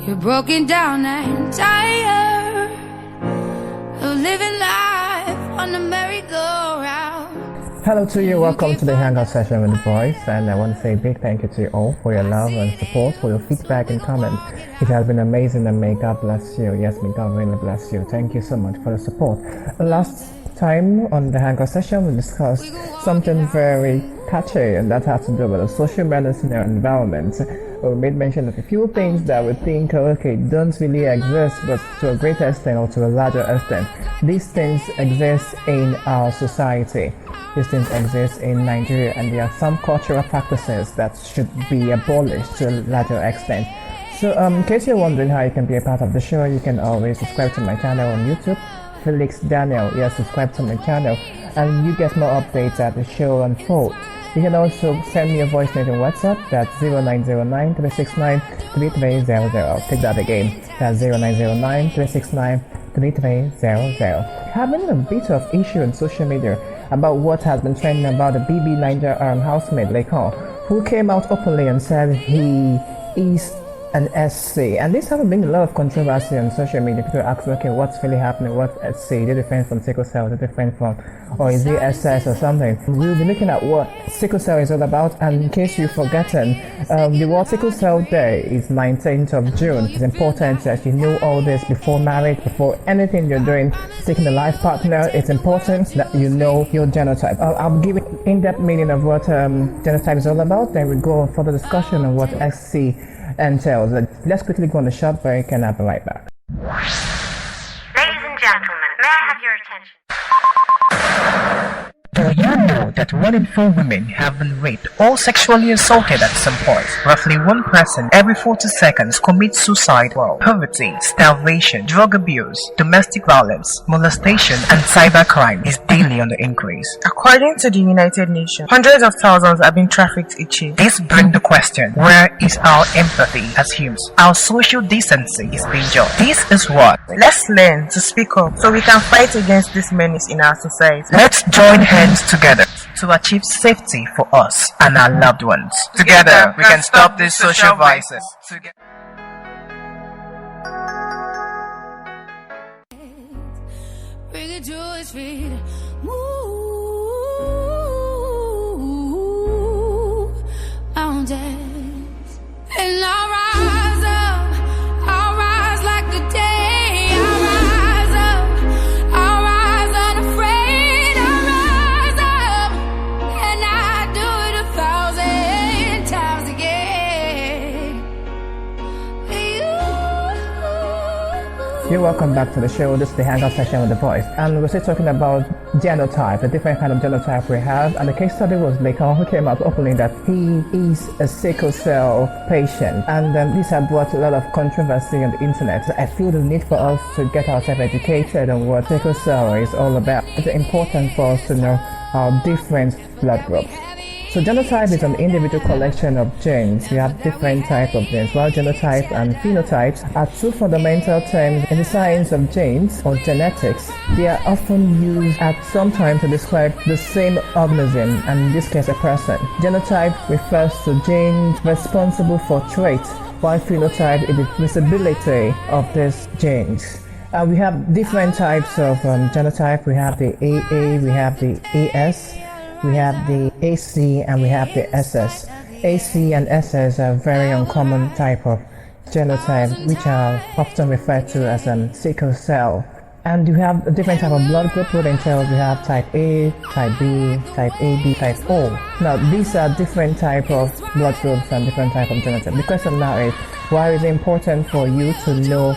You're broken down and tired of living life on the merry-go-round. Hello to you, welcome to the Hangout session with the boys, and I want to say a big thank you to you all for your love and support, for your feedback and comments. It has been amazing, and may God bless you. Yes, may God really bless you. Thank you so much for the support. Last time on the Hangout session we discussed something very catchy, and that has to do with the social medicine environment. We made mention of a few things that we think, okay, don't really exist, but to a greater extent or to a larger extent, these things exist in our society. These things exist in Nigeria, and there are some cultural practices that should be abolished to a larger extent. So in case you're wondering how you can be a part of the show, you can always subscribe to my channel on YouTube, Felix Daniel. Yes, subscribe to my channel, and you get more updates as the show unfolds. You can also send me a voice note on WhatsApp. That's 0909-369-3300. Take that again. That's 0909-369-3300. Having a bit of issue on social media about what has been trending about the BB Niger housemate Lekon, who came out openly and said he is an SC, and this has been a lot of controversy on social media. People ask, okay, what's really happening? What's SC? Is it different from sickle cell? Is it different from, or is it SS or something? We'll be looking at what sickle cell is all about. And in case you've forgotten, the World Sickle Cell Day is 19th of June. It's important that you know all this before marriage, before anything you're doing, seeking a life partner. It's important that you know your genotype. I'll give it in-depth meaning of what genotype is all about. Then we go on further discussion on what SC entails. Let's quickly go on a short break, and I'll be right back. Ladies and gentlemen, may I have your attention? Do you know that 1 in 4 women have been raped or sexually assaulted at some point? Roughly 1 person every 40 seconds commits suicide. Well, poverty, starvation, drug abuse, domestic violence, molestation, and cybercrime is daily on the increase. According to the United Nations, hundreds of thousands are being trafficked each year. This brings the question, where is our empathy as humans? Our social decency is being judged. This is what? Let's learn to speak up so we can fight against this menace in our society. Let's join hands together to achieve safety for us and our loved ones. Together, we can stop these social vices. Bring it to his feet. Move mountains, and I'll rise up. I'll rise like the day. I'll rise up. I'll rise unafraid. I'll rise up, and I do it 1,000 times again. You're welcome back to the show. This is the Hangout session with the boys, and we're still talking about genotype, the different kind of genotype we have. And the case study was Lekon, who came out openly that he is a sickle cell patient, and this had brought a lot of controversy on the internet. So I feel the need for us to get ourselves educated on what sickle cell is all about. It's important for us to know our different blood groups. So genotype is an individual collection of genes. We have different types of genes, while genotype and phenotype are 2 fundamental terms in the science of genes or genetics. They are often used at some time to describe the same organism, and in this case a person. Genotype refers to genes responsible for traits, while phenotype is the visibility of these genes. We have different types of genotype. We have the AA, we have the AS, we have the AC, and we have the SS. AC and SS are very uncommon type of genotype, which are often referred to as sickle cell. And you have a different type of blood group, what entails we have type A, type B, type AB, type O. Now these are different type of blood groups and different type of genotype. The question now is, why is it important for you to know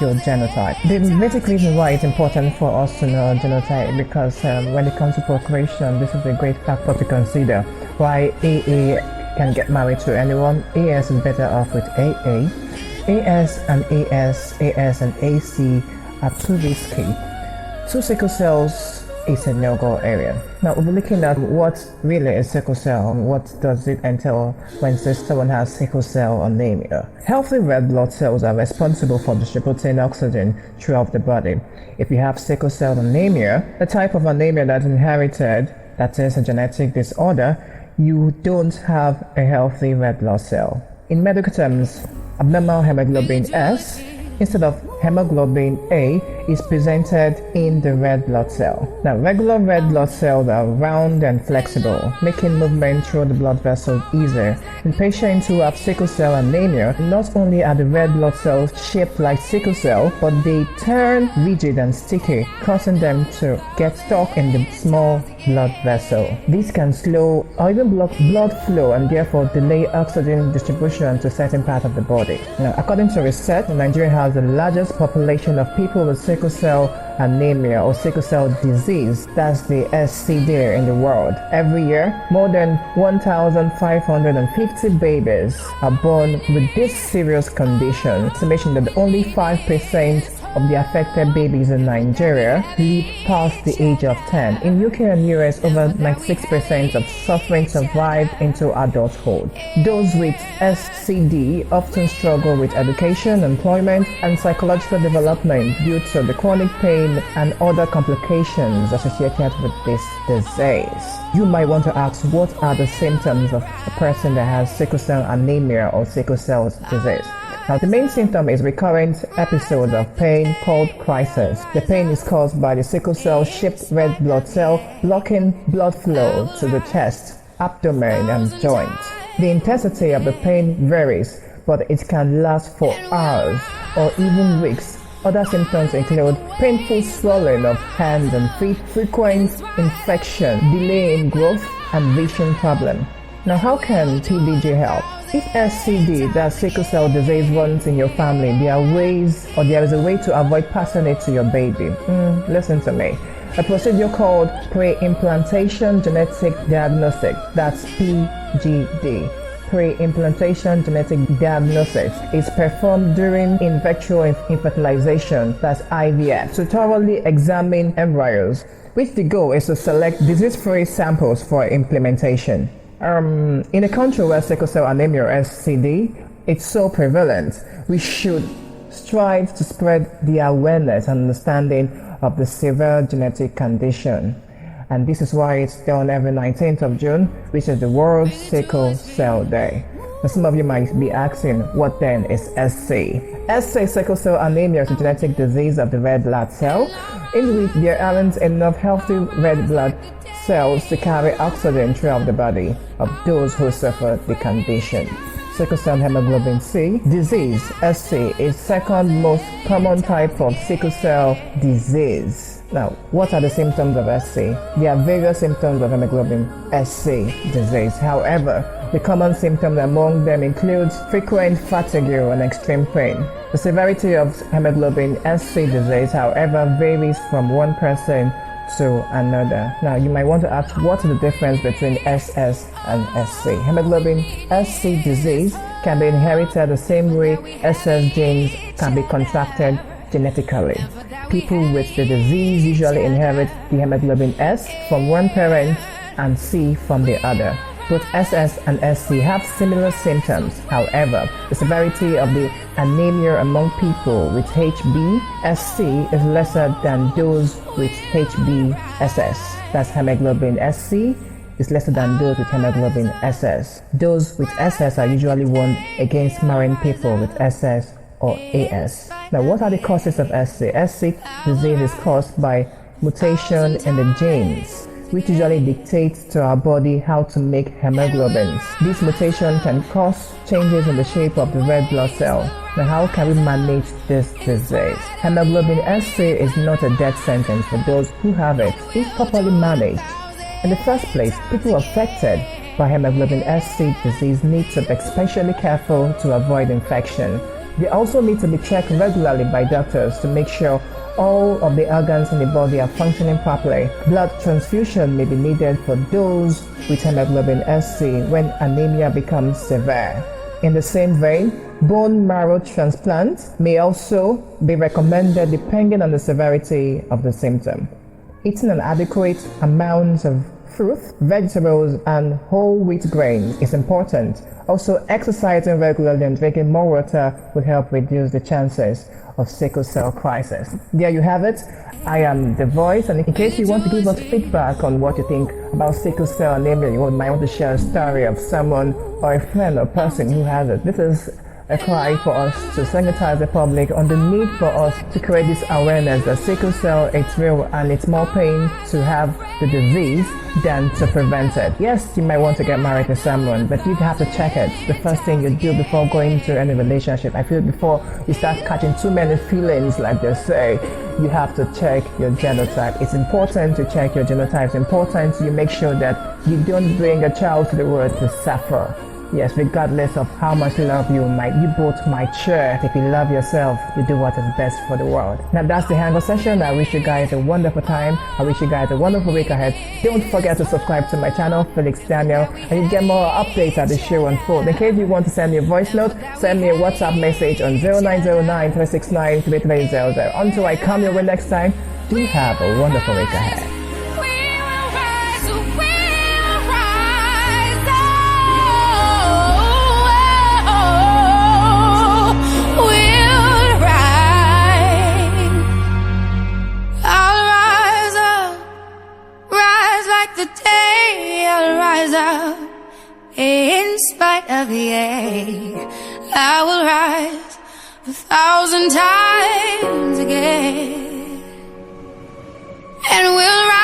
your genotype? The basic reason why it's important for us to know our genotype, because when it comes to procreation, this is a great factor to consider. Why AA can get married to anyone, AS is better off with AA. AS and AS and AC are too risky. 2 sickle cells is a no-go area. Now we'll be looking at what really is sickle cell, what does it entail when someone has sickle cell anemia. Healthy red blood cells are responsible for distributing oxygen throughout the body. If you have sickle cell anemia, the type of anemia that's inherited, that is a genetic disorder, you don't have a healthy red blood cell. In medical terms, abnormal hemoglobin S instead of hemoglobin A is presented in the red blood cell. Now, regular red blood cells are round and flexible, making movement through the blood vessels easier. In patients who have sickle cell anemia, not only are the red blood cells shaped like sickle cell, but they turn rigid and sticky, causing them to get stuck in the small blood vessel. This can slow or even block blood flow and therefore delay oxygen distribution to certain parts of the body. Now, according to research, Nigeria has the largest population of people with sickle cell anemia or sickle cell disease, that's the SCD, in the world. Every year, more than 1,550 babies are born with this serious condition. Estimation that only 5% of the affected babies in Nigeria live past the age of 10. In UK and US, over 96% of suffering survive into adulthood. Those with SCD often struggle with education, employment, and psychological development due to the chronic pain and other complications associated with this disease. You might want to ask, what are the symptoms of a person that has sickle cell anemia or sickle cell disease? Now, the main symptom is recurrent episodes of pain called crisis. The pain is caused by the sickle cell-shaped red blood cell blocking blood flow to the chest, abdomen, and joints. The intensity of the pain varies, but it can last for hours or even weeks. Other symptoms include painful swelling of hands and feet, frequent infection, delay in growth, and vision problem. Now, how can TBG help? If SCD, that's sickle cell disease, runs in your family, there is a way to avoid passing it to your baby. Listen to me. A procedure called pre-implantation genetic diagnostic, that's PGD. Pre-implantation genetic diagnosis is performed during in vitro infertilization, that's IVF, to thoroughly examine embryos, which the goal is to select disease-free samples for implementation. In a country where sickle cell anemia or SCD is so prevalent, we should strive to spread the awareness and understanding of the severe genetic condition. And this is why it's done every 19th of June, which is the World Sickle Cell Day. Now, some of you might be asking, what then is SC? SC, sickle cell anemia, is a genetic disease of the red blood cell in which there aren't enough healthy red blood cells to carry oxygen throughout the body of those who suffer the condition. Sickle cell hemoglobin C disease, SC, is second most common type of sickle cell disease. Now, what are the symptoms of SC? There are various symptoms of hemoglobin SC disease. However, the common symptoms among them include frequent fatigue and extreme pain. The severity of hemoglobin SC disease, however, varies from one person to another. Now, you might want to ask, what is the difference between SS and SC? Hemoglobin SC disease can be inherited the same way SS genes can be contracted genetically. People with the disease usually inherit the hemoglobin S from one parent and C from the other. Both SS and SC have similar symptoms. However, the severity of the anemia among people with HB-SC is lesser than those with HB-SS. That's hemoglobin SC is lesser than those with hemoglobin SS. Those with SS are usually warned against marrying people with SS or AS. Now, what are the causes of SC? SC disease is caused by mutation in the genes, which usually dictates to our body how to make hemoglobins. This mutation can cause changes in the shape of the red blood cell. Now, how can we manage this disease? Hemoglobin SC is not a death sentence for those who have it if properly managed. In the first place, people affected by hemoglobin SC disease need to be especially careful to avoid infection. They also need to be checked regularly by doctors to make sure all of the organs in the body are functioning properly. Blood transfusion may be needed for those with hemoglobin SC when anemia becomes severe. In the same vein, bone marrow transplant may also be recommended depending on the severity of the symptom. Eating an adequate amount of fruit, vegetables, and whole wheat grains is important. Also, exercising regularly and drinking more water will help reduce the chances of sickle cell crisis. There you have it. I am the voice, and in case you want to give us feedback on what you think about sickle cell anemia, you might want to share a story of someone or a friend or person who has it. This is a cry for us to sensitize the public on the need for us to create this awareness that sickle cell, it's real and it's more pain to have the disease than to prevent it. Yes, you might want to get married to someone, but you have to check it. The first thing you do before going into any relationship, I feel before you start catching too many feelings, like they say, you have to check your genotype. It's important to check your genotype. It's important you make sure that you don't bring a child to the world to suffer. Yes, regardless of how much love you both might share. If you love yourself, you do what is best for the world. Now that's the Hangout session. I wish you guys a wonderful time. I wish you guys a wonderful week ahead. Don't forget to subscribe to my channel, Felix Daniel, and you get more updates as the show unfolds. In case you want to send me a voice note, send me a WhatsApp message on 0909-369-3300. Until I come your way next time, do have a wonderful week ahead. In spite of the ache, I will rise 1,000 times again, and we'll rise.